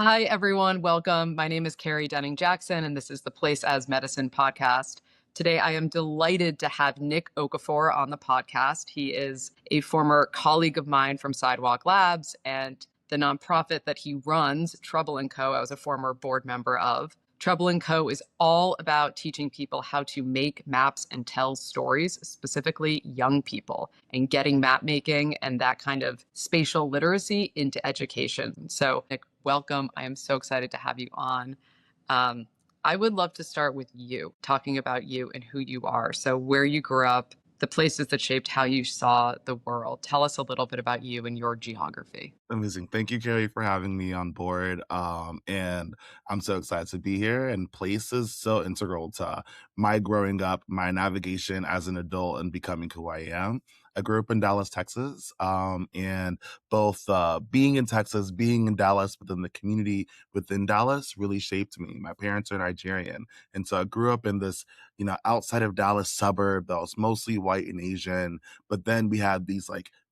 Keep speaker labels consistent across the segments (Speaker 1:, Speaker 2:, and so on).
Speaker 1: Hi, everyone. Welcome. My name is Carrie Denning Jackson, and this is the Place as Medicine podcast. Today, I am delighted to have Nick Okafor on the podcast. He is a former colleague of mine from Sidewalk Labs and the nonprofit that he runs, Trubel&Co. I was a former board member of. Trubel&Co. is all about teaching people how to make maps and tell stories, specifically young people, and getting map making and that kind of spatial literacy into education. So, Nick, welcome. I am so excited to have you on. Um, I would love to start with you, talking about you and who you are. So, where you grew up, the places that shaped how you saw the world. Tell us a little bit about you and your geography.
Speaker 2: Amazing. Thank you, Carrie, for having me on board. And I'm so excited to be here. And place is so integral to my growing up, my navigation as an adult, and becoming who I am. I grew up in Dallas, Texas, and both being in Texas, being in Dallas, but then the community within Dallas really shaped me. My parents are Nigerian, and so I grew up in this, outside of Dallas suburb that was mostly white and Asian. But then we had these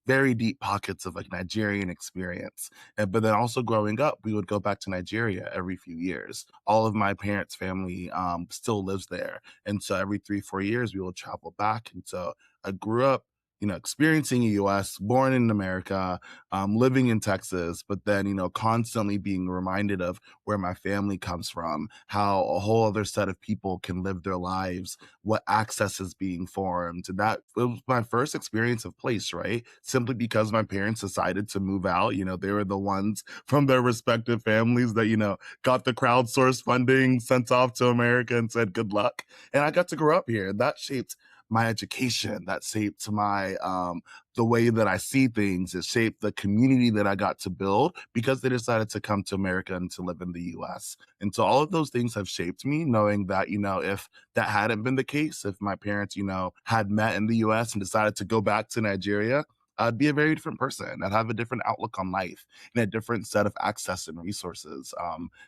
Speaker 2: very deep pockets of Nigerian experience. But then also growing up, we would go back to Nigeria every few years. All of my parents' family still lives there. And so every 3-4 years, we will travel back. And so I grew up, experiencing the US, born in America, living in Texas, but then, constantly being reminded of where my family comes from, how a whole other set of people can live their lives, what access is being formed. That was my first experience of place, right? Simply because my parents decided to move out. They were the ones from their respective families that, got the crowdsourced funding sent off to America and said, good luck. And I got to grow up here. That shaped my education, that shaped my the way that I see things. It shaped the community that I got to build because they decided to come to America and to live in the US. And so all of those things have shaped me, knowing that, if that hadn't been the case, if my parents, had met in the US and decided to go back to Nigeria, I'd be a very different person. I'd have a different outlook on life and a different set of access and resources.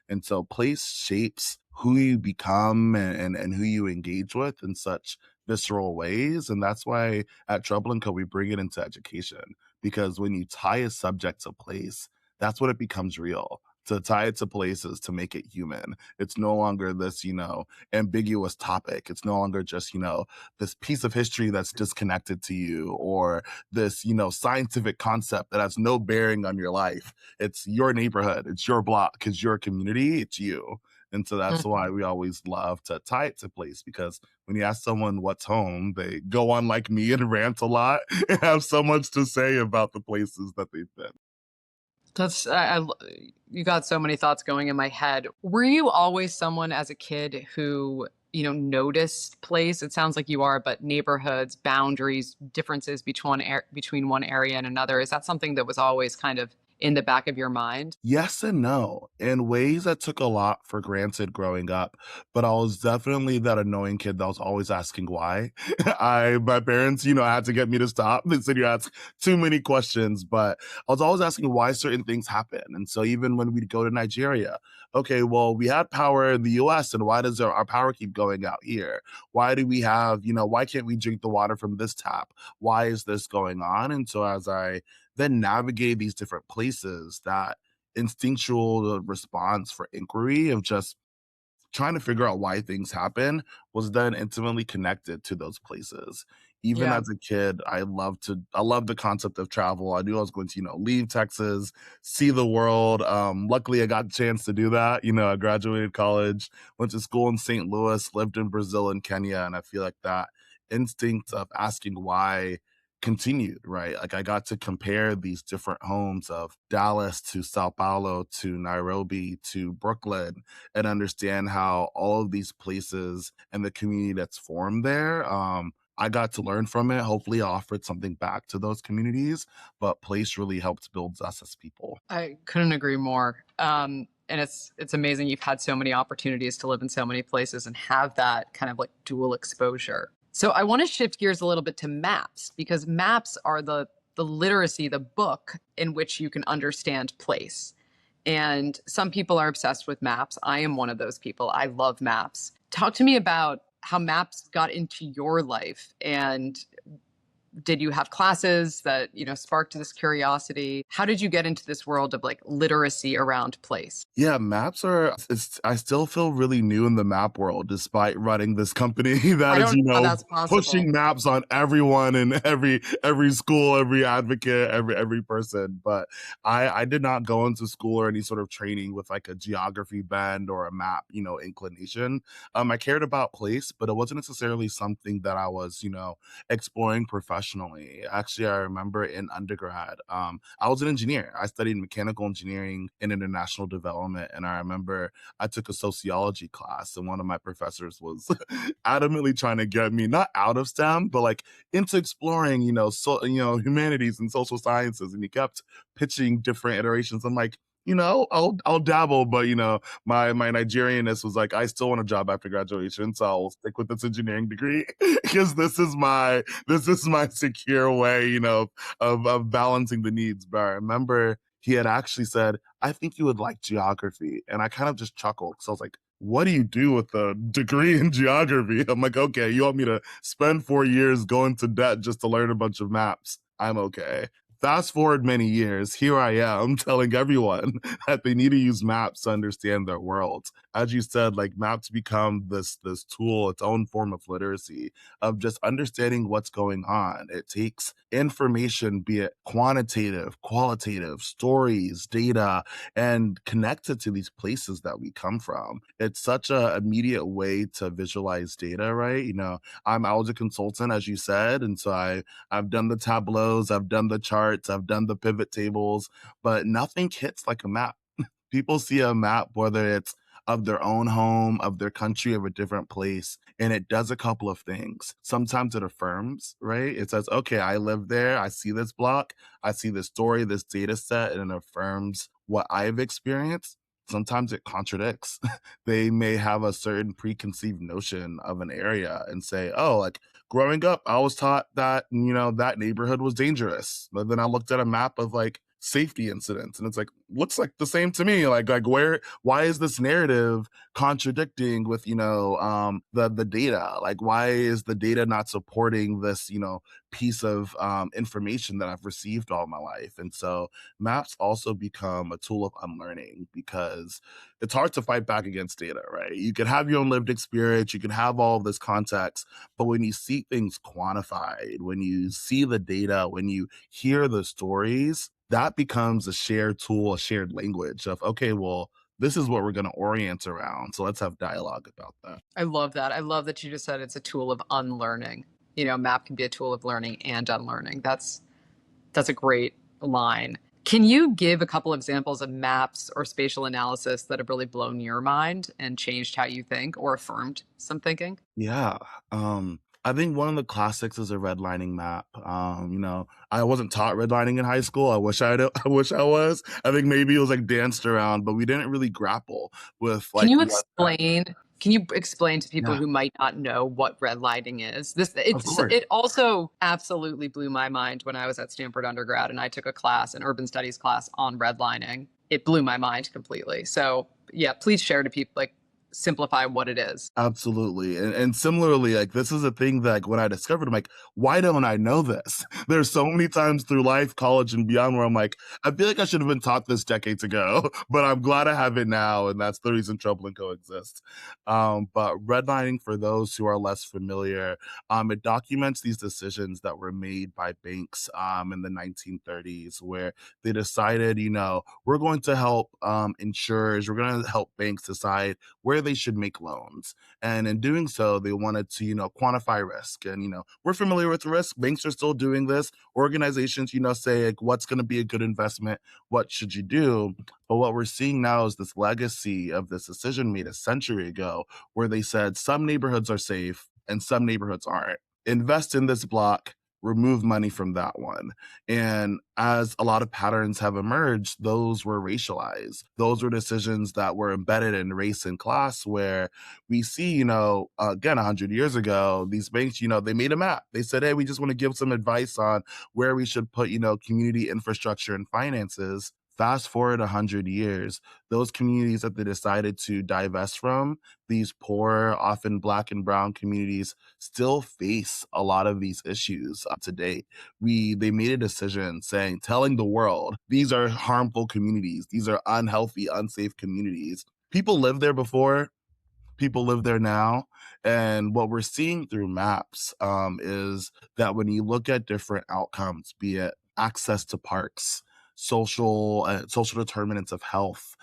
Speaker 2: And so place shapes who you become and who you engage with in such visceral ways. And that's why at Trouble and Co, we bring it into education, because when you tie a subject to place, that's when it becomes real. To tie it to places, to make it human. It's no longer this, ambiguous topic. It's no longer just, this piece of history that's disconnected to you, or this, scientific concept that has no bearing on your life. It's your neighborhood. It's your block. It's your community. It's you. And so that's why we always love to tie it to place, because when you ask someone what's home, they go on like me and rant a lot and have so much to say about the places that they've been.
Speaker 1: That's you got so many thoughts going in my head. Were you always someone as a kid who, noticed place? It sounds like you are, but neighborhoods, boundaries, differences between one area and another. Is that something that was always kind of in the back of your mind?
Speaker 2: Yes and no, in ways that took a lot for granted growing up. But I was definitely that annoying kid that was always asking why. My parents, had to get me to stop. They said you ask too many questions, but I was always asking why certain things happen. And so even when we'd go to Nigeria, okay, well, we had power in the US, and why does our power keep going out here? Why do we have, why can't we drink the water from this tap? Why is this going on? And so as I then navigate these different places, that instinctual response for inquiry of just trying to figure out why things happen was then intimately connected to those places. Even
Speaker 1: Yeah.
Speaker 2: as a kid, I loved the concept of travel. I knew I was going to, leave Texas, see the world. Luckily I got the chance to do that. I graduated college, went to school in St. Louis, lived in Brazil and Kenya. And I feel like that instinct of asking why continued, right? Like I got to compare these different homes of Dallas to Sao Paulo to Nairobi to Brooklyn, and understand how all of these places and the community that's formed there, I got to learn from it. Hopefully I offered something back to those communities, but place really helped build us as people.
Speaker 1: I couldn't agree more. And it's amazing you've had so many opportunities to live in so many places and have that kind of like dual exposure. So I want to shift gears a little bit to maps, because maps are the literacy, the book in which you can understand place. And some people are obsessed with maps. I am one of those people. I love maps. Talk to me about how maps got into your life and Did you have classes that, sparked this curiosity? How did you get into this world of like literacy around place?
Speaker 2: Yeah, maps are I still feel really new in the map world despite running this company that
Speaker 1: I
Speaker 2: is,
Speaker 1: don't know how that's possible.
Speaker 2: pushing maps on everyone and every school, every advocate, every person. But I did not go into school or any sort of training with like a geography bend or a map, inclination. I cared about place, but it wasn't necessarily something that I was, exploring professionally. Actually, I remember in undergrad, I was an engineer. I studied mechanical engineering and international development. And I remember I took a sociology class, and one of my professors was adamantly trying to get me not out of STEM, but like into exploring, humanities and social sciences. And he kept pitching different iterations. I'm like, I'll dabble, but my Nigerianness was like, I still want a job after graduation, so I'll stick with this engineering degree because this is my secure way, of balancing the needs. But I remember he had actually said, I think you would like geography. And I kind of just chuckled. So I was like, what do you do with a degree in geography? I'm like, okay, you want me to spend 4 years going to debt just to learn a bunch of maps? I'm okay. Fast forward many years, here I am telling everyone that they need to use maps to understand their world. As you said, like maps become this tool, its own form of literacy, of just understanding what's going on. It takes information, be it quantitative, qualitative, stories, data, and connect it to these places that we come from. It's such a immediate way to visualize data, right? I was a consultant, as you said, and so I've done the tableaus, I've done the charts, I've done the pivot tables, but nothing hits like a map. People see a map, whether it's of their own home, of their country, of a different place, and it does a couple of things. Sometimes it affirms, right? It says, okay, I live there, I see this block, I see this story, this data set, and it affirms what I've experienced. Sometimes it contradicts. They may have a certain preconceived notion of an area and say, oh, like growing up, I was taught that, that neighborhood was dangerous. But then I looked at a map of like safety incidents and it's like, looks like the same to me. Like why is this narrative contradicting with, the data? Like, why is the data not supporting this, piece of information that I've received all my life? And so maps also become a tool of unlearning because it's hard to fight back against data, right? You can have your own lived experience, you can have all of this context, but when you see things quantified, when you see the data, when you hear the stories, that becomes a shared tool, a shared language of, okay, well, this is what we're going to orient around. So let's have dialogue about that.
Speaker 1: I love that. I love that you just said it's a tool of unlearning. Map can be a tool of learning and unlearning. That's a great line. Can you give a couple examples of maps or spatial analysis that have really blown your mind and changed how you think or affirmed some thinking?
Speaker 2: Yeah. I think one of the classics is a redlining map. I wasn't taught redlining in high school. I wish I wish I was. I think maybe it was like danced around, but we didn't really grapple with
Speaker 1: Can
Speaker 2: like
Speaker 1: you
Speaker 2: what that.
Speaker 1: explain? Can you explain to people
Speaker 2: Yeah,
Speaker 1: who might not know what redlining is?
Speaker 2: of course.
Speaker 1: It also absolutely blew my mind when I was at Stanford undergrad and I took a class, an urban studies class on redlining. It blew my mind completely. So yeah, please share to people, like simplify what it is.
Speaker 2: Absolutely. And similarly, like this is a thing that like, when I discovered, I'm like, why don't I know this? There's so many times through life, college and beyond where I'm like, I feel like I should have been taught this decades ago, but I'm glad I have it now. And that's the reason Trouble&Co exists. But redlining, for those who are less familiar, it documents these decisions that were made by banks in the 1930s where they decided, we're going to help insurers, we're going to help banks decide where they should make loans. And in doing so, they wanted to, quantify risk. And, we're familiar with risk. Banks are still doing this. Organizations, say, like, what's going to be a good investment? What should you do? But what we're seeing now is this legacy of this decision made a century ago, where they said some neighborhoods are safe and some neighborhoods aren't. Invest in this block, remove money from that one. And as a lot of patterns have emerged, those were racialized. Those were decisions that were embedded in race and class, where we see, again, 100 years ago, these banks, they made a map. They said, hey, we just want to give some advice on where we should put, community infrastructure and finances. Fast forward 100 years, those communities that they decided to divest from, these poor, often Black and Brown communities, still face a lot of these issues today. They made a decision saying, telling the world, these are harmful communities, these are unhealthy, unsafe communities. People lived there before, people live there now. And what we're seeing through maps is that when you look at different outcomes, be it access to parks, social determinants of health,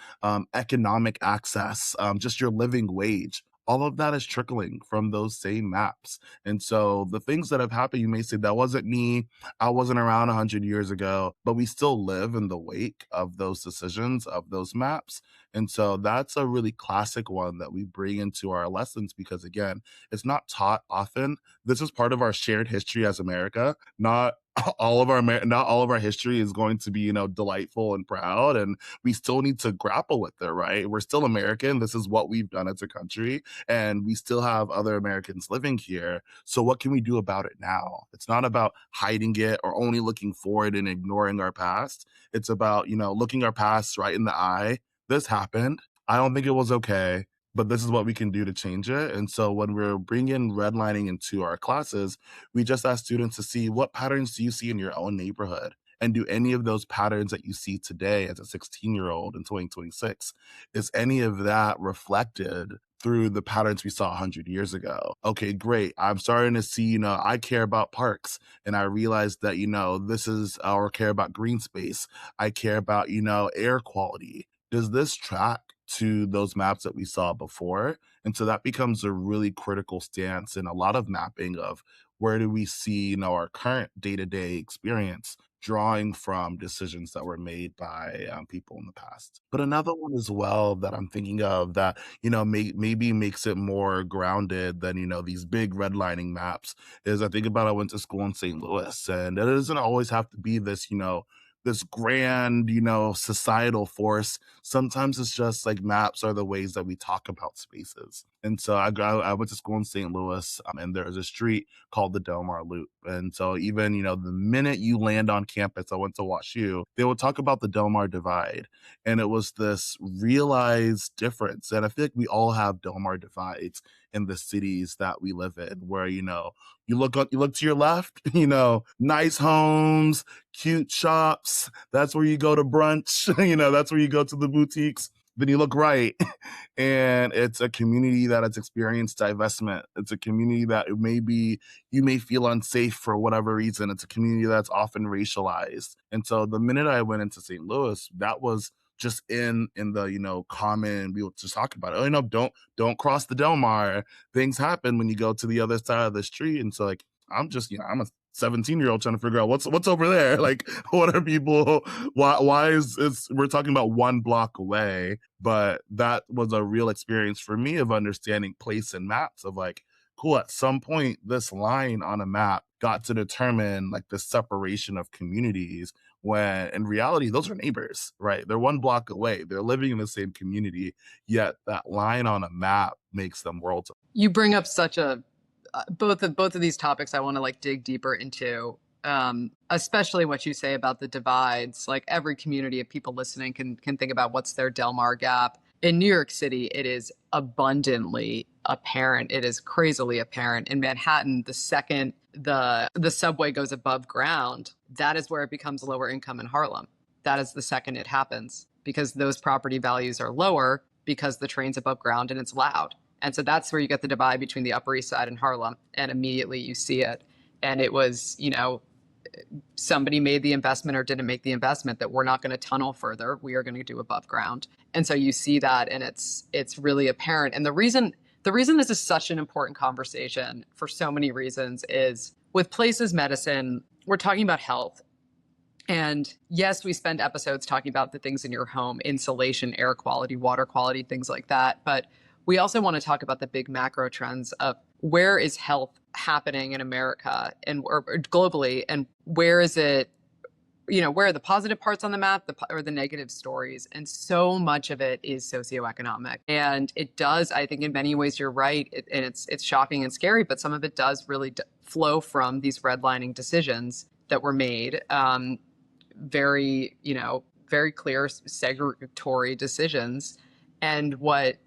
Speaker 2: economic access, just your living wage, all of that is trickling from those same maps. And so the things that have happened, you may say, that wasn't me, I wasn't around 100 years ago, but we still live in the wake of those decisions, of those maps. And so that's a really classic one that we bring into our lessons because, again, it's not taught often. This is part of our shared history as America. Not all of our history is going to be, delightful and proud, and we still need to grapple with it, right? We're still American. This is what we've done as a country, and we still have other Americans living here. So what can we do about it now? It's not about hiding it or only looking forward and ignoring our past. It's about, looking our past right in the eye. This happened. I don't think it was okay, but this is what we can do to change it. And so when we're bringing redlining into our classes, we just ask students to see, what patterns do you see in your own neighborhood? And do any of those patterns that you see today as a 16-year-old in 2026, is any of that reflected through the patterns we saw 100 years ago? Okay, great. I'm starting to see, I care about parks, and I realize that, this is our care about green space. I care about, air quality. Does this track to those maps that we saw before? And so that becomes a really critical stance in a lot of mapping of, where do we see, our current day-to-day experience drawing from decisions that were made by people in the past. But another one as well that I'm thinking of that, maybe makes it more grounded than, these big redlining maps is, I think about, I went to school in St. Louis, and it doesn't always have to be this, this grand, societal force. Sometimes it's just like maps are the ways that we talk about spaces. And so I went to school in St. Louis, and there's a street called the Delmar Loop. And so even, the minute you land on campus, I went to WashU, they would talk about the Delmar Divide. And it was this realized difference. And I feel like we all have Delmar divides in the cities that we live in, where, you look to your left, nice homes, cute shops. That's where you go to brunch. That's where you go to the boutiques. Then you look right, and it's a community that has experienced divestment. It's a community that you may feel unsafe for whatever reason. It's a community that's often racialized. And so the minute I went into St. Louis, that was just in the, common, we would just talk about it. Don't cross the Delmar. Things happen when you go to the other side of the street. And so, like, I'm just, I'm a 17-year-old trying to figure out what's over there. Like, what are people, why is we're talking about one block away? But that was a real experience for me of understanding place and maps of, like, cool, at some point this line on a map got to determine, like, the separation of communities, when in reality those are neighbors, right? They're one block away, they're living in the same community, yet that line on a map makes them worlds.
Speaker 1: You bring up such a both of these topics I want to like dig deeper into, especially what you say about the divides. Like, every community of people listening can think about what's their Delmar gap. In New York City, it is abundantly apparent. It is crazily apparent. In Manhattan, the second the subway goes above ground, that is where it becomes lower income in Harlem. That is the second it happens, because those property values are lower because the train's above ground and it's loud. And so that's where you get the divide between the Upper East Side and Harlem. And immediately you see it. And it was, somebody made the investment or didn't make the investment that we're not going to tunnel further. We are going to do above ground. And so you see that, and it's really apparent. And the reason this is such an important conversation, for so many reasons, is with place as medicine, we're talking about health. And yes, we spend episodes talking about the things in your home: insulation, air quality, water quality, things like that. But we also want to talk about the big macro trends of where is health happening in America and or globally, and where is it, where are the positive parts on the map or the negative stories? And so much of it is socioeconomic. And it does, I think in many ways, you're right. And it's shocking and scary, but some of it does really flow from these redlining decisions that were made. Very, very clear segregatory decisions. And what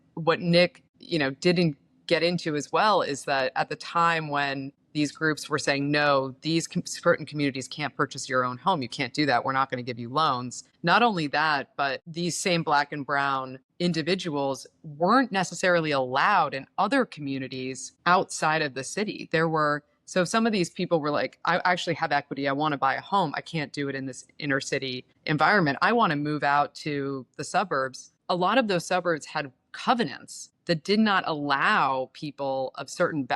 Speaker 1: Nick, didn't get into as well is that at the time when these groups were saying, no, these certain communities can't purchase your own home. You can't do that. We're not going to give you loans. Not only that, but these same Black and brown individuals weren't necessarily allowed in other communities outside of the city. So some of these people were like, I actually have equity. I want to buy a home. I can't do it in this inner city environment. I want to move out to the suburbs. A lot of those suburbs had covenants that did not allow people of certain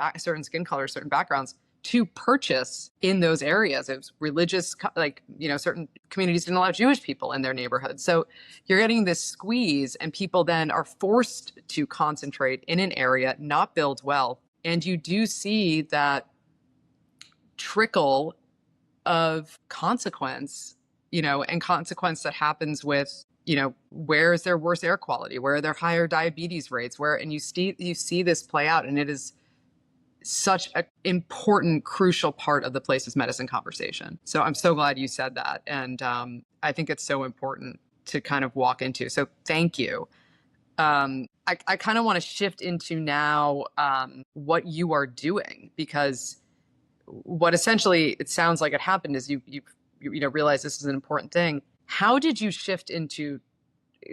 Speaker 1: skin colors, certain backgrounds to purchase in those areas. It was religious, certain communities didn't allow Jewish people in their neighborhoods. So you're getting this squeeze, and people then are forced to concentrate in an area, not build wealth. And you do see that trickle of consequence, and consequence that happens with, where is there worse air quality? Where are there higher diabetes rates? And you see this play out, and it is such an important, crucial part of the place is medicine conversation. So I'm so glad you said that. And I think it's so important to kind of walk into. So thank you. I kind of want to shift into now what you are doing, because what essentially it sounds like it happened is you realize this is an important thing. How did you shift into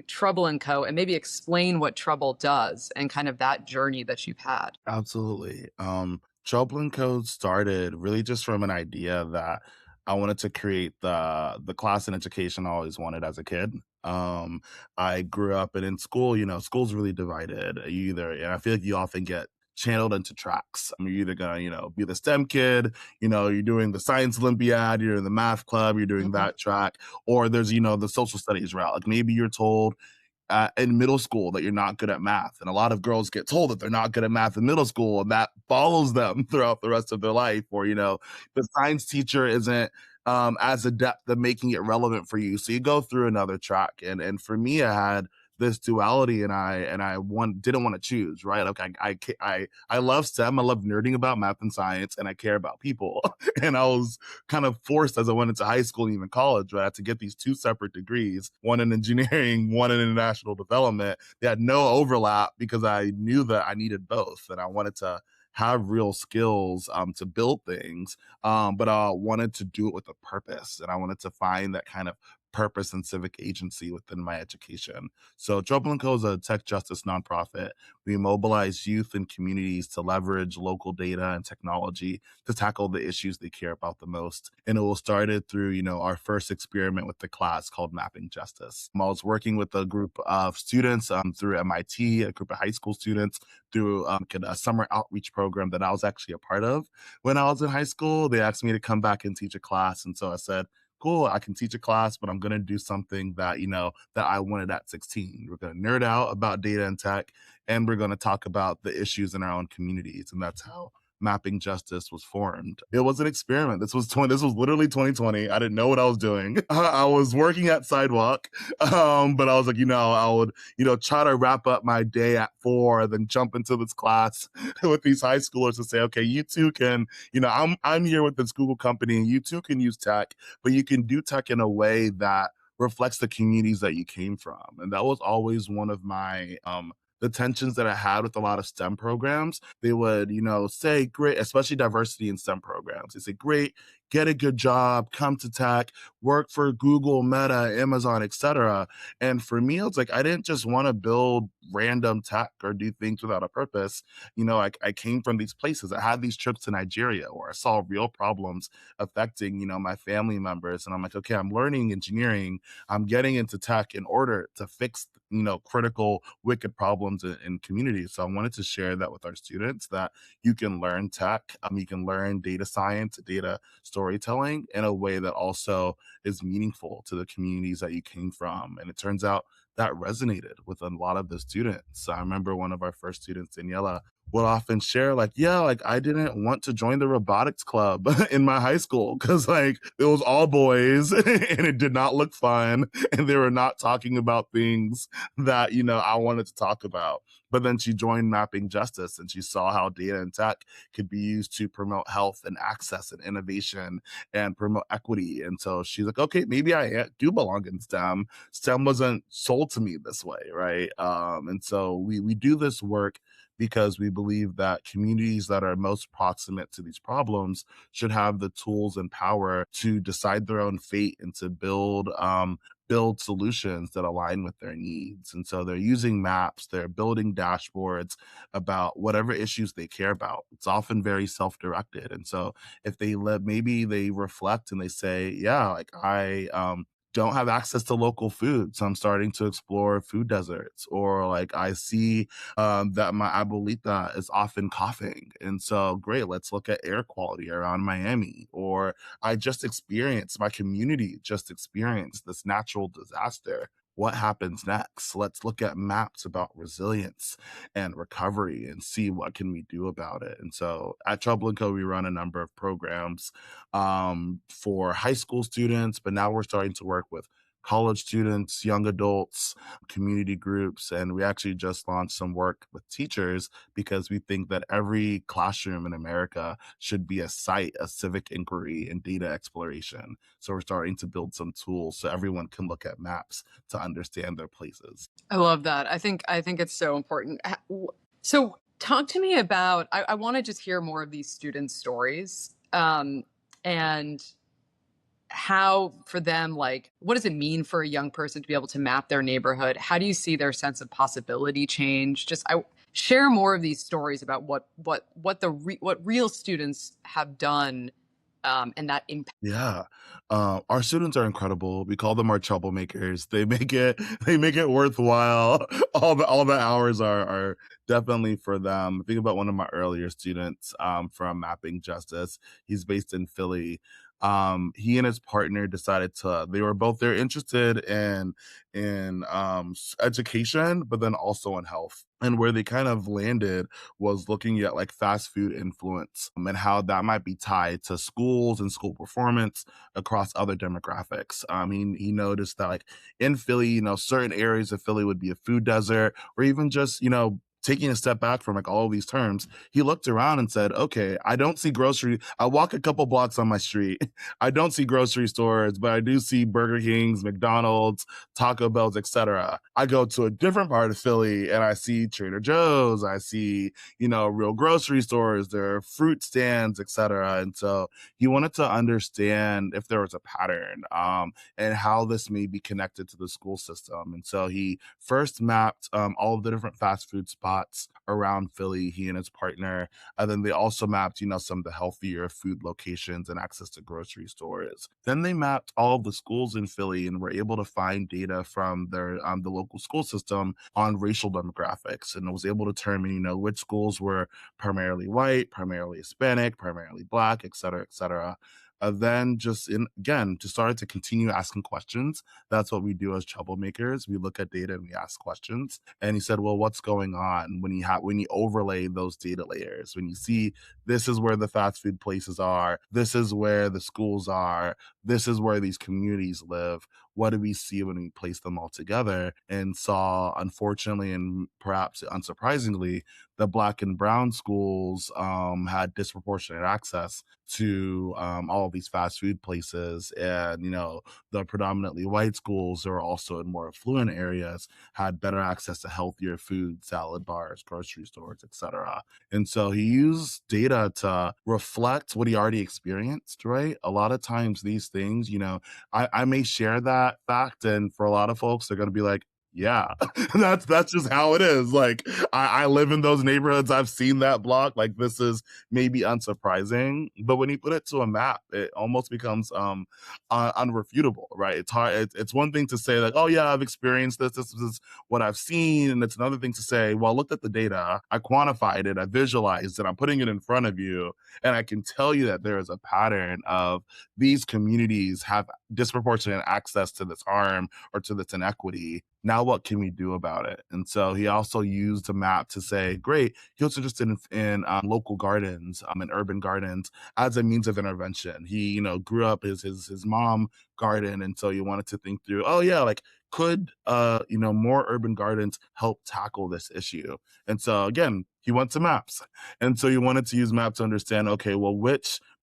Speaker 1: Trubel&Co, and maybe explain what Trubel does and kind of that journey that you've had?
Speaker 2: Absolutely. Trubel&Co started really just from an idea that I wanted to create the class and education I always wanted as a kid. I grew up and in school, school's really divided. And I feel like you often get channeled into tracks. I mean, you're either gonna, be the STEM kid, you're doing the science Olympiad, you're in the math club, you're doing
Speaker 1: Mm-hmm.
Speaker 2: that track, or there's, the social studies route. Like maybe you're told in middle school that you're not good at math. And a lot of girls get told that they're not good at math in middle school, and that follows them throughout the rest of their life. Or, the science teacher isn't as adept at making it relevant for you. So you go through another track. And for me, I had this duality, and didn't want to choose, right? Like I love STEM, I love nerding about math and science, and I care about people. And I was kind of forced as I went into high school and even college, right, to get these two separate degrees, one in engineering, one in international development. They had no overlap because I knew that I needed both, and I wanted to have real skills to build things, but I wanted to do it with a purpose, and I wanted to find that kind of purpose and civic agency within my education. So Trubel&Co is a tech justice nonprofit. We mobilize youth and communities to leverage local data and technology to tackle the issues they care about the most. And it was started through, our first experiment with the class called Mapping Justice. I was working with a group of students through MIT, a group of high school students, through a summer outreach program that I was actually a part of. When I was in high school, they asked me to come back and teach a class. And so I said, cool, I can teach a class, but I'm going to do something that, that I wanted at 16. We're going to nerd out about data and tech, and we're going to talk about the issues in our own communities. And that's how Mapping Justice was formed. It was an experiment. This was literally 2020. I didn't know what I was doing. I was working at Sidewalk, but I was like, I would, try to wrap up my day at 4, then jump into this class with these high schoolers to say, okay, you two can, I'm here with this Google company, and you too can use tech, but you can do tech in a way that reflects the communities that you came from. And that was always one of my the tensions that I had with a lot of STEM programs. They would, say, great, especially diversity in STEM programs. They say, great, get a good job, come to tech, work for Google, Meta, Amazon, etc. And for me, it's like, I didn't just want to build random tech or do things without a purpose. I came from these places. I had these trips to Nigeria where I saw real problems affecting, my family members. And I'm like, okay, I'm learning engineering. I'm getting into tech in order to fix, critical, wicked problems in communities. So I wanted to share that with our students, that you can learn tech, you can learn data science, data storytelling in a way that also is meaningful to the communities that you came from. And it turns out that resonated with a lot of the students. I remember one of our first students, Daniela, would often share like, yeah, like I didn't want to join the robotics club in my high school because like it was all boys and it did not look fun and they were not talking about things that, I wanted to talk about. But then she joined Mapping Justice and she saw how data and tech could be used to promote health and access and innovation and promote equity. And so she's like, okay, maybe I do belong in STEM. STEM wasn't sold to me this way, right? And so we do this work because we believe that communities that are most proximate to these problems should have the tools and power to decide their own fate and to build solutions that align with their needs. And so they're using maps, they're building dashboards about whatever issues they care about. It's often very self-directed. And so if maybe they reflect and they say, yeah, like I don't have access to local food. So I'm starting to explore food deserts. Or like I see that my abuelita is often coughing. And so, great, let's look at air quality around Miami. Or my community just experienced this natural disaster. What happens next? Let's look at maps about resilience and recovery and see what can we do about it. And so at Trubel&Co, we run a number of programs for high school students, but now we're starting to work with college students, young adults, community groups, and we actually just launched some work with teachers because we think that every classroom in America should be a site of civic inquiry and data exploration. So we're starting to build some tools so everyone can look at maps to understand their places.
Speaker 1: I love that. I think it's so important. So talk to me about. I want to just hear more of these students' stories, and how for them, like, what does it mean for a young person to be able to map their neighborhood? How do you see their sense of possibility change? Just I share more of these stories about what real students have done, and that impact.
Speaker 2: Yeah. Our students are incredible. We call them our troublemakers. They make it worthwhile. All the hours are definitely for them. Think about one of my earlier students from Mapping Justice. He's based in Philly. He and his partner decided they're interested in education, but then also in health. And where they kind of landed was looking at like fast food influence and how that might be tied to schools and school performance across other demographics. He noticed that like in Philly, certain areas of Philly would be a food desert, or even just, taking a step back from like all of these terms, he looked around and said, okay, I walk a couple blocks on my street. I don't see grocery stores, but I do see Burger Kings, McDonald's, Taco Bells, etc. I go to a different part of Philly and I see Trader Joe's, I see, real grocery stores, there are fruit stands, etc. And so he wanted to understand if there was a pattern and how this may be connected to the school system. And so he first mapped all of the different fast food spots around Philly, he and his partner. And then they also mapped, some of the healthier food locations and access to grocery stores. Then they mapped all of the schools in Philly and were able to find data from the local school system on racial demographics and was able to determine, which schools were primarily white, primarily Hispanic, primarily Black, et cetera, et cetera. Then just started to continue asking questions. That's what we do as troublemakers. We look at data and we ask questions. And he said, well, what's going on when you overlay those data layers? When you see this is where the fast food places are, this is where the schools are, this is where these communities live. What do we see when we place them all together? And saw, unfortunately, and perhaps unsurprisingly, the Black and brown schools had disproportionate access to all of these fast food places. And, the predominantly white schools that are also in more affluent areas had better access to healthier food, salad bars, grocery stores, etc. And so he used data to reflect what he already experienced, right? A lot of times these things, I may share that fact, and for a lot of folks, they're going to be like, yeah, that's just how it is. Like I live in those neighborhoods. I've seen that block. Like this is maybe unsurprising, but when you put it to a map, it almost becomes unrefutable, right? It's hard. It's one thing to say like, oh yeah, I've experienced this. This is what I've seen, and it's another thing to say, well, I looked at the data, I quantified it, I visualized it, I'm putting it in front of you, and I can tell you that there is a pattern of these communities have disproportionate access to this harm or to this inequity. Now what can we do about it? And so he also used a map to say, great, he was interested in local gardens and urban gardens as a means of intervention. He, grew up his mom garden, and so he wanted to think through, oh yeah, like could more urban gardens help tackle this issue? And so again, he went to maps. And so he wanted to use maps to understand, okay, well,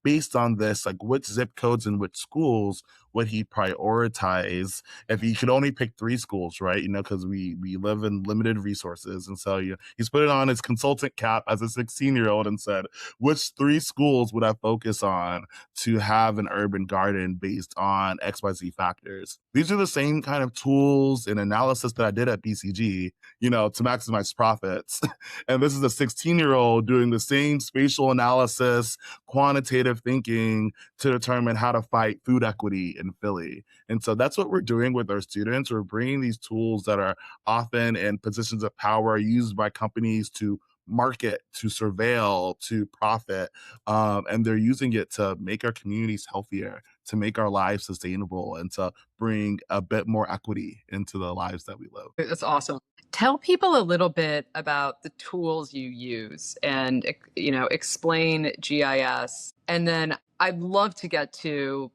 Speaker 2: based on this, like which zip codes and which schools would he prioritize if he could only pick 3 schools, right? Because we live in limited resources. And so he's put it on his consultant cap as a 16-year-old and said, which 3 schools would I focus on to have an urban garden based on XYZ factors? These are the same kind of tools and analysis that I did at BCG, to maximize profits. And this is a 16-year-old doing the same spatial analysis, quantitative thinking to determine how to fight food equity in Philly. And so that's what we're doing with our students. We're bringing these tools that are often in positions of power used by companies to market, to surveil, to profit. And they're using it to make our communities healthier, to make our lives sustainable, and to bring a bit more equity into the lives that we live.
Speaker 1: That's awesome. Tell people a little bit about the tools you use and, explain GIS. And then I'd love to get to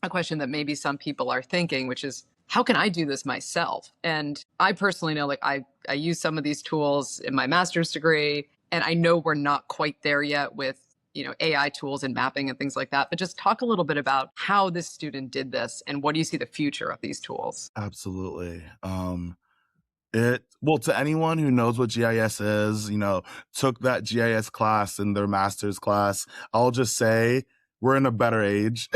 Speaker 1: a question that maybe some people are thinking, which is, how can I do this myself? And I personally know, like, I use some of these tools in my master's degree, and I know we're not quite there yet with, AI tools and mapping and things like that. But just talk a little bit about how this student did this and what do you see the future of these tools?
Speaker 2: Absolutely. To anyone who knows what GIS is, took that GIS class in their master's class, I'll just say we're in a better age.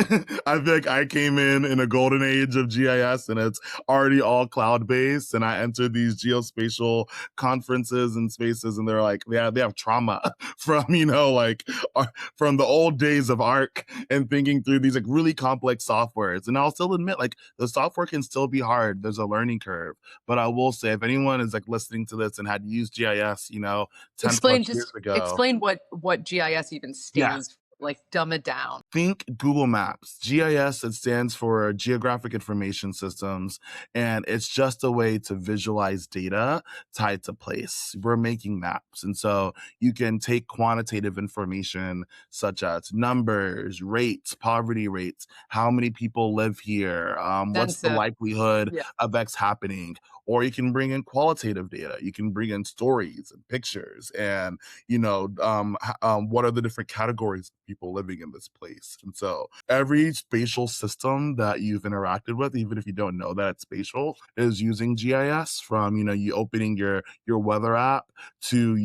Speaker 2: I think I came in a golden age of GIS, and it's already all cloud-based. And I entered these geospatial conferences and spaces, and they're like, they have trauma from, from the old days of ARC and thinking through these like really complex softwares. And I'll still admit, like, the software can still be hard. There's a learning curve. But I will say, if anyone is like listening to this and had used GIS, 10 plus years ago.
Speaker 1: Explain what GIS even
Speaker 2: Yeah.
Speaker 1: stands for, like dumb it down.
Speaker 2: Think Google Maps. GIS, it stands for Geographic Information Systems, and it's just a way to visualize data tied to place. We're making maps. And so you can take quantitative information such as numbers, rates, poverty rates, how many people live here, what's the
Speaker 1: Census.
Speaker 2: likelihood
Speaker 1: Yeah.
Speaker 2: of X happening. Or you can bring in qualitative data. You can bring in stories and pictures and what are the different categories of people living in this place. And so every spatial system that you've interacted with, even if you don't know that it's spatial, is using GIS, from you opening your weather app to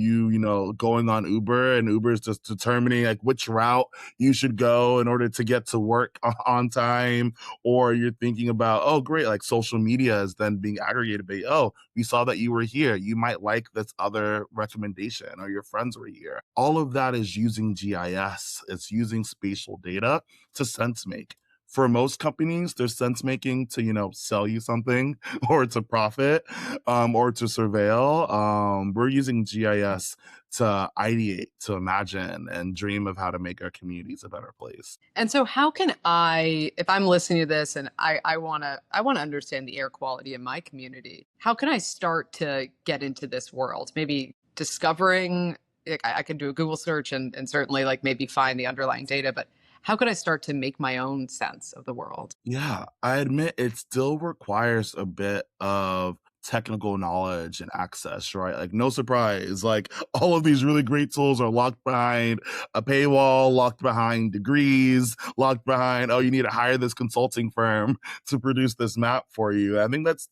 Speaker 2: going on Uber, and Uber is just determining like which route you should go in order to get to work on time. Or you're thinking about, oh great, like social media is then being aggregated by, oh, we saw that you were here, you might like this other recommendation, or your friends were here. All of that is using GIS. It's using spatial data to sense make. For most companies, they're sense making to, sell you something or to profit, or to surveil. We're using GIS to ideate, to imagine, and dream of how to make our communities a better place.
Speaker 1: And so how can I, if I'm listening to this and I wanna understand the air quality in my community, how can I start to get into this world? Maybe discovering, like, I can do a Google search and certainly like maybe find the underlying data, but how could I start to make my own sense of the world?
Speaker 2: Yeah, I admit it still requires a bit of technical knowledge and access, right? Like, no surprise, like all of these really great tools are locked behind a paywall, locked behind degrees, locked behind, oh, you need to hire this consulting firm to produce this map for you. I think that's,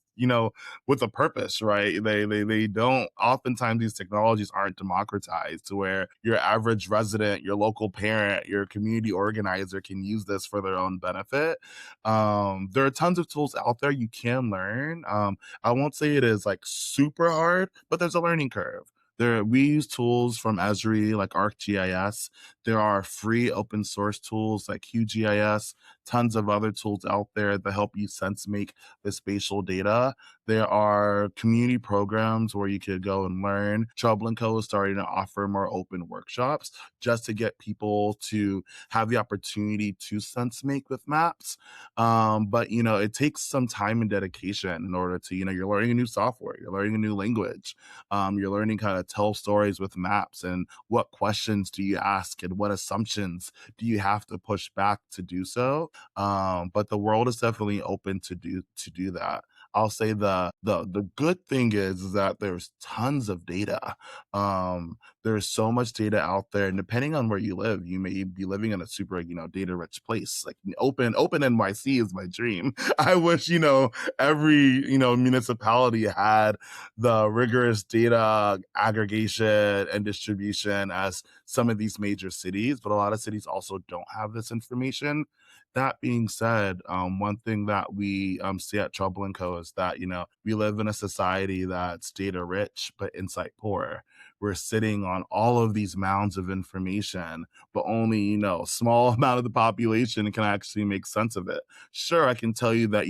Speaker 2: with a purpose, right? They don't, oftentimes these technologies aren't democratized to where your average resident, your local parent, your community organizer can use this for their own benefit. There are tons of tools out there you can learn. I won't say it is like super hard, but there's a learning curve. We use tools from Esri like ArcGIS. There are free open source tools like QGIS, tons of other tools out there that help you sense make the spatial data. There are community programs where you could go and learn. Trubel&Co is starting to offer more open workshops just to get people to have the opportunity to sense make with maps. But it takes some time and dedication in order to, you're learning a new software, you're learning a new language, you're learning how to tell stories with maps, and what questions do you ask and what assumptions do you have to push back to do so. But the world is definitely open to do that. I'll say the good thing is that there's tons of data. There's so much data out there, and depending on where you live, you may be living in a super, data rich place. Like open NYC is my dream. I wish, every, municipality had the rigorous data aggregation and distribution as some of these major cities, but a lot of cities also don't have this information. That being said, one thing that we see at Trubel&Co is that, we live in a society that's data rich, but insight poor. We're sitting on all of these mounds of information, but only, a small amount of the population can actually make sense of it. Sure, I can tell you that,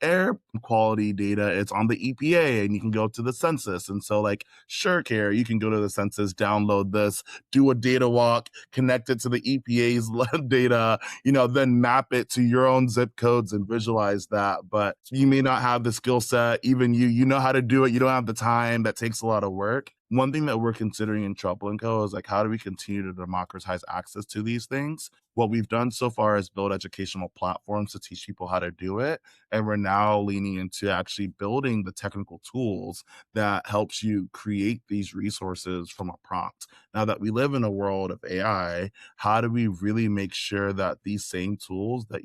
Speaker 2: air quality data, it's on the EPA and you can go to the census. And so like, sure, Carrie, you can go to the census, download this, do a data walk, connect it to the EPA's data, then map it to your own zip codes and visualize that. But you may not have the skill set, even you know how to do it. You don't have the time. That takes a lot of work. One thing that we're considering in Trubel&Co is like, how do we continue to democratize access to these things? What we've done so far is build educational platforms to teach people how to do it. And we're now leaning into actually building the technical tools that helps you create these resources from a prompt. Now that we live in a world of AI, how do we really make sure that these same tools that,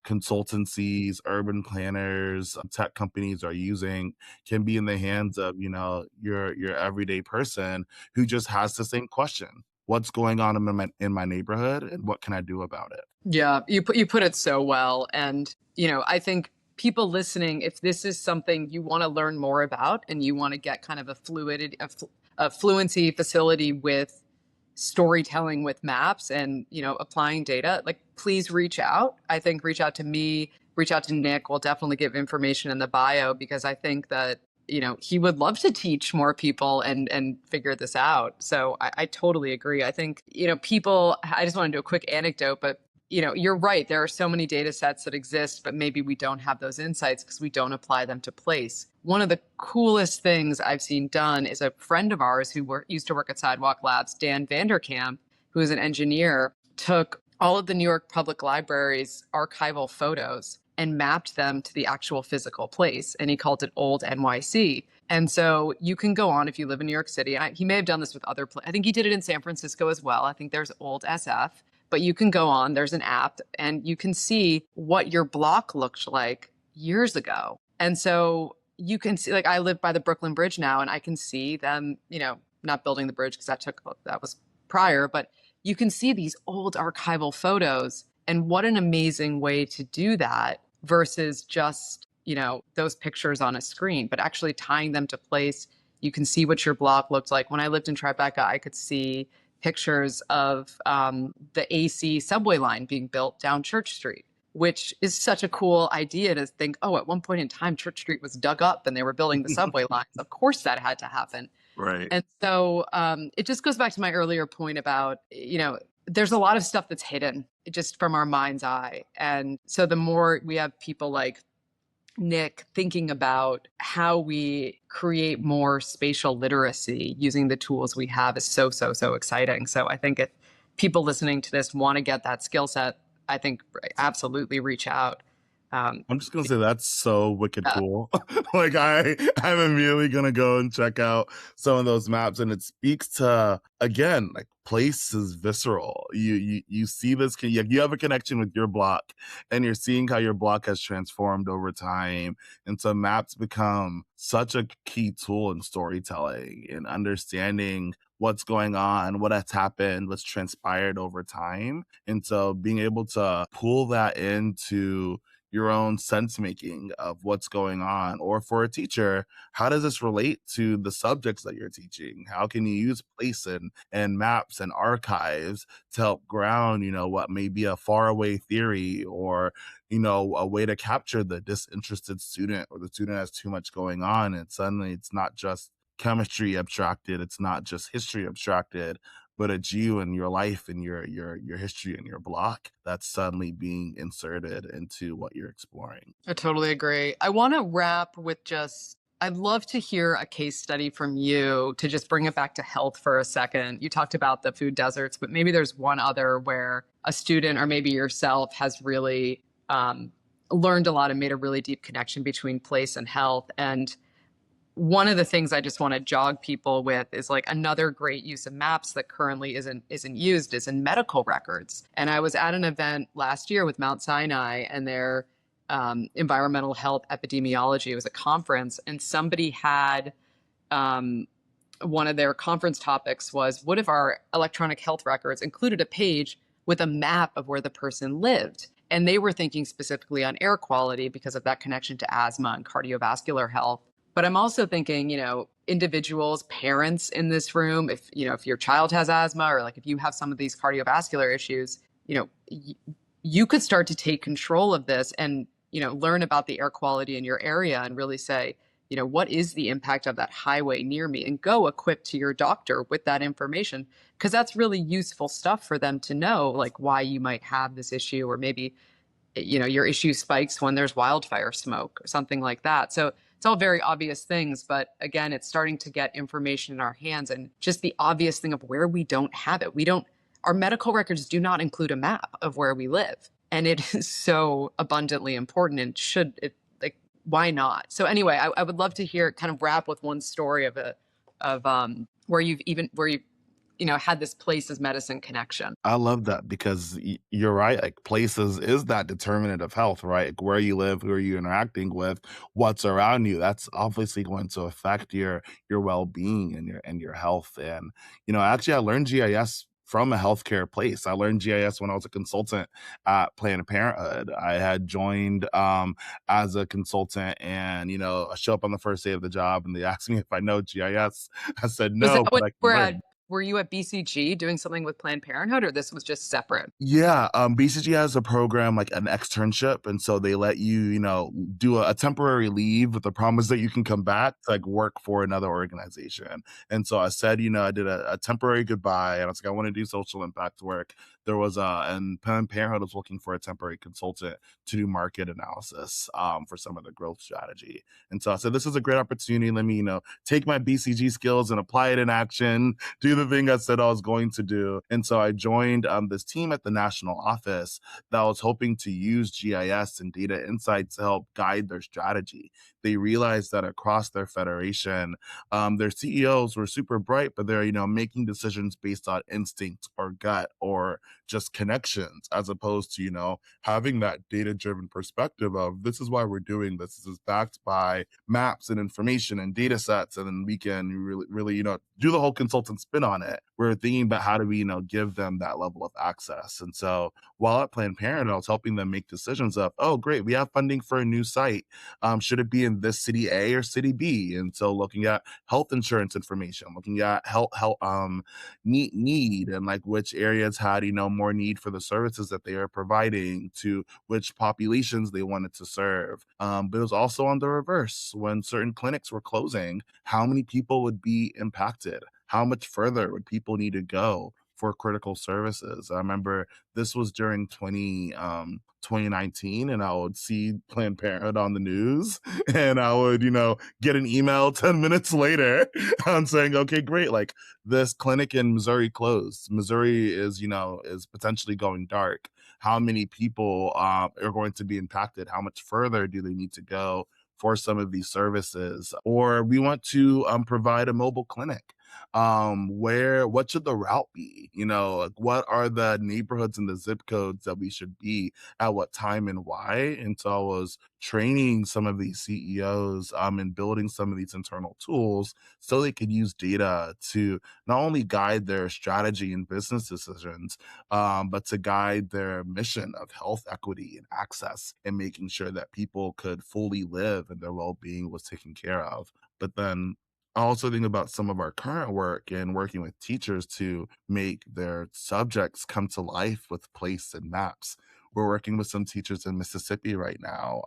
Speaker 2: consultancies, urban planners, tech companies are using can be in the hands of, your everyday person who just has the same question. What's going on in my neighborhood, and what can I do about it?
Speaker 1: Yeah, you put it so well. And, I think people listening, if this is something you want to learn more about and you want to get kind of a fluency facility with storytelling with maps and, applying data, like please reach out. I think reach out to me, reach out to Nick. We'll definitely give information in the bio because I think that he would love to teach more people and figure this out. So I totally agree. I think, people, I just want to do a quick anecdote, but you're right. There are so many data sets that exist, but maybe we don't have those insights because we don't apply them to place. One of the coolest things I've seen done is a friend of ours who used to work at Sidewalk Labs, Dan Vanderkamp, who is an engineer, took all of the New York Public Library's archival photos and mapped them to the actual physical place. And he called it Old NYC. And so you can go on if you live in New York City. He may have done this with other places. I think he did it in San Francisco as well. I think there's Old SF. But you can go on, there's an app, and you can see what your block looked like years ago. And so you can see, like I live by the Brooklyn Bridge now, and I can see them, not building the bridge because that was prior, but you can see these old archival photos. And what an amazing way to do that versus just, those pictures on a screen, but actually tying them to place. You can see what your block looked like. When I lived in Tribeca, I could see pictures of the AC subway line being built down Church Street, which is such a cool idea to think, oh, at one point in time, Church Street was dug up and they were building the subway lines. Of course that had to happen.
Speaker 2: Right.
Speaker 1: And so it just goes back to my earlier point about, there's a lot of stuff that's hidden just from our mind's eye. And so the more we have people like Nick thinking about how we create more spatial literacy using the tools we have is so, so, so exciting. So I think if people listening to this want to get that skill set, I think absolutely reach out.
Speaker 2: I'm just gonna say that's so wicked
Speaker 1: Yeah.
Speaker 2: cool. Like I'm immediately gonna go and check out some of those maps, and it speaks to, again, like place is visceral. You see this, you have a connection with your block, and you're seeing how your block has transformed over time. And so maps become such a key tool in storytelling and understanding what's going on, what has happened, what's transpired over time. And so being able to pull that into your own sense making of what's going on. Or for a teacher, how does this relate to the subjects that you're teaching? How can you use place and maps and archives to help ground, what may be a faraway theory, or, a way to capture the disinterested student, or the student has too much going on and suddenly it's not just chemistry abstracted, it's not just history abstracted, but it's you and your life and your history and your block that's suddenly being inserted into what you're exploring.
Speaker 1: I totally agree. I want to wrap with just, I'd love to hear a case study from you to just bring it back to health for a second. You talked about the food deserts, but maybe there's one other where a student or maybe yourself has really learned a lot and made a really deep connection between place and health. And one of the things I just want to jog people with is like another great use of maps that currently isn't used is in medical records. And I was at an event last year with Mount Sinai and their environmental health epidemiology. It was a conference, and somebody had one of their conference topics was, what if our electronic health records included a page with a map of where the person lived? And they were thinking specifically on air quality because of that connection to asthma and cardiovascular health. But I'm also thinking, individuals, parents in this room, if your child has asthma, or like if you have some of these cardiovascular issues, you could start to take control of this and, learn about the air quality in your area and really say, what is the impact of that highway near me, and go equipped to your doctor with that information, because that's really useful stuff for them to know, like why you might have this issue, or maybe your issue spikes when there's wildfire smoke or something like that. So it's all very obvious things, but again, it's starting to get information in our hands, and just the obvious thing of where we don't have it. Our medical records do not include a map of where we live. And it is so abundantly important, and why not? So anyway, I would love to hear, kind of wrap with one story of where you've had this place as medicine connection.
Speaker 2: I love that because you're right. Like places is that determinant of health, right? Like where you live, who are you interacting with, what's around you. That's obviously going to affect your well being and your health. And actually, I learned GIS from a healthcare place. I learned GIS when I was a consultant at Planned Parenthood. I had joined as a consultant, and I show up on the first day of the job, and they asked me if I know GIS. I said
Speaker 1: Was that
Speaker 2: no,
Speaker 1: when
Speaker 2: but I
Speaker 1: you
Speaker 2: can
Speaker 1: were
Speaker 2: learn.
Speaker 1: were you at BCG doing something with Planned Parenthood, or this was just separate?
Speaker 2: Yeah, BCG has a program like an externship, and so they let you, do a temporary leave with the promise that you can come back to like work for another organization. And so I said, I did a temporary goodbye, and I was like, I want to do social impact work. There was and Planned Parenthood was looking for a temporary consultant to do market analysis for some of the growth strategy. And so I said, this is a great opportunity. Let me, take my BCG skills and apply it in action, do the thing I said I was going to do. And so I joined this team at the national office that was hoping to use GIS and data insights to help guide their strategy. They realized that across their federation, their CEOs were super bright, but they're, making decisions based on instinct or gut or just connections, as opposed to, having that data-driven perspective of this is why we're doing this. This is backed by maps and information and data sets, and then we can really, really, do the whole consultant spin on it. We're thinking about how do we, give them that level of access. And so while at Planned Parenthood, I was helping them make decisions of, oh, great, we have funding for a new site. Should it be in this city A or city B? And so looking at health insurance information, looking at health need and like which areas had, more need for the services that they are providing, to which populations they wanted to serve. But it was also on the reverse. When certain clinics were closing, how many people would be impacted? How much further would people need to go for critical services? I remember this was during 2019, and I would see Planned Parenthood on the news, and I would, get an email 10 minutes later on saying, okay, great, like this clinic in Missouri closed. Missouri is potentially going dark. How many people are going to be impacted? How much further do they need to go for some of these services? Or we want to provide a mobile clinic. what should the route be? You know, like what are the neighborhoods and the zip codes that we should be at what time and why? And so I was training some of these CEOs and building some of these internal tools so they could use data to not only guide their strategy and business decisions, but to guide their mission of health equity and access and making sure that people could fully live and their well-being was taken care of. But then I also think about some of our current work and working with teachers to make their subjects come to life with place and maps. We're working with some teachers in Mississippi right now,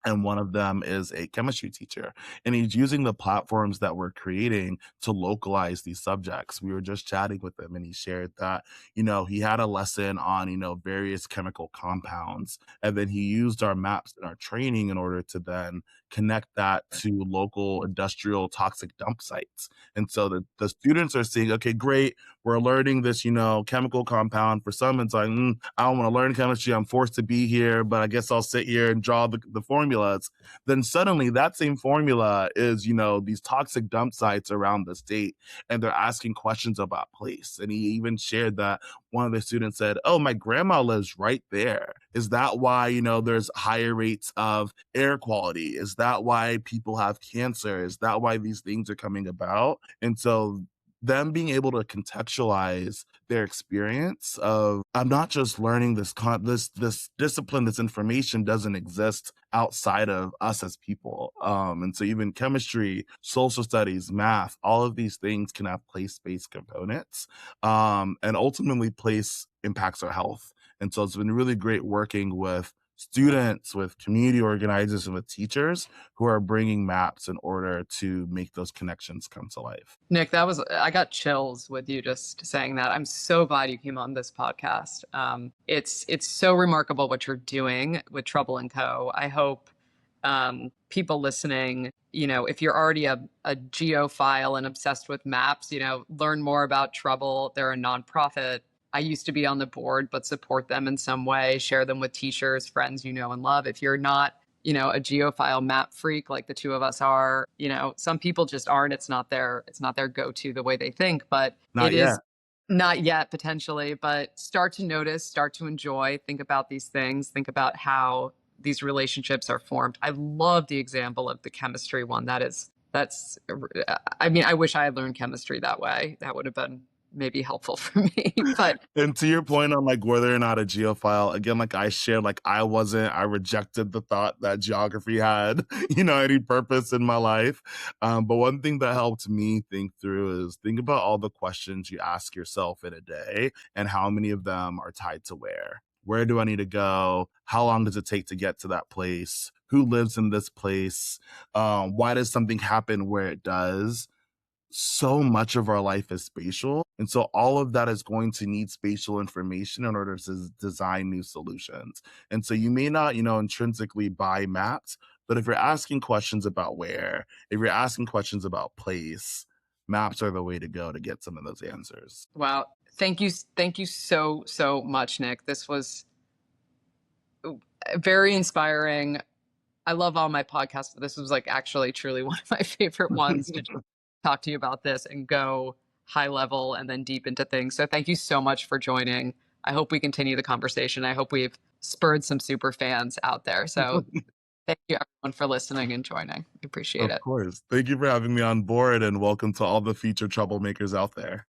Speaker 2: and one of them is a chemistry teacher, and he's using the platforms that we're creating to localize these subjects. We were just chatting with him, and he shared that, you know, he had a lesson on, you know, various chemical compounds, and then he used our maps and our training in order to then connect that to local industrial toxic dump sites. And so the students are seeing, okay, great, we're learning this, you know, chemical compound. For some, it's like, I don't want to learn chemistry. I'm forced to be here, but I guess I'll sit here and draw the formulas. Then suddenly that same formula is, you know, these toxic dump sites around the state, and they're asking questions about place. And he even shared that one of the students said, oh, my grandma lives right there. Is that why, you know, there's higher rates of air quality? Is that why people have cancer? Is that why these things are coming about? And so them being able to contextualize their experience of I'm not just learning this discipline, this information doesn't exist outside of us as people. And so even chemistry, social studies, math, all of these things can have place-based components. And ultimately place impacts our health. And so it's been really great working with students, with community organizers, and with teachers who are bringing maps in order to make those connections come to life.
Speaker 1: Nick, I got chills with you just saying that. I'm so glad you came on this podcast. It's so remarkable what you're doing with Trouble and Co. I hope people listening, you know, if you're already a geophile and obsessed with maps, you know, learn more about Trouble. They're a nonprofit. I used to be on the board, but support them in some way, share them with teachers, friends you know and love. If you're not, you know, a geophile map freak like the two of us are, you know, some people just aren't. It's not their go-to the way they think, but
Speaker 2: Not
Speaker 1: it
Speaker 2: yet.
Speaker 1: is not yet potentially, but start to notice, start to enjoy, think about these things, think about how these relationships are formed. I love the example of the chemistry one. That's I mean, I wish I had learned chemistry that way. That would have been maybe helpful for me, but
Speaker 2: And to your point on like whether or not a geophile, again, like I shared, like I rejected the thought that geography had, you know, any purpose in my life. But one thing that helped me think through is think about all the questions you ask yourself in a day and how many of them are tied to where. Where do I need to go? How long does it take to get to that place? Who lives in this place? Why does something happen where it does? So much of our life is spatial. And so all of that is going to need spatial information in order to design new solutions. And so you may not, you know, intrinsically buy maps, but if you're asking questions about where, if you're asking questions about place, maps are the way to go to get some of those answers.
Speaker 1: wow. Thank you so much, Nick. This was very inspiring. I love all my podcasts, but this was like actually truly one of my favorite ones to talk to you about this and go high level and then deep into things. So thank you so much for joining. I hope we continue the conversation. I hope we've spurred some super fans out there. So thank you everyone for listening and joining. I appreciate
Speaker 2: Of
Speaker 1: it.
Speaker 2: course. Thank you for having me on board and welcome to all the future troublemakers out there.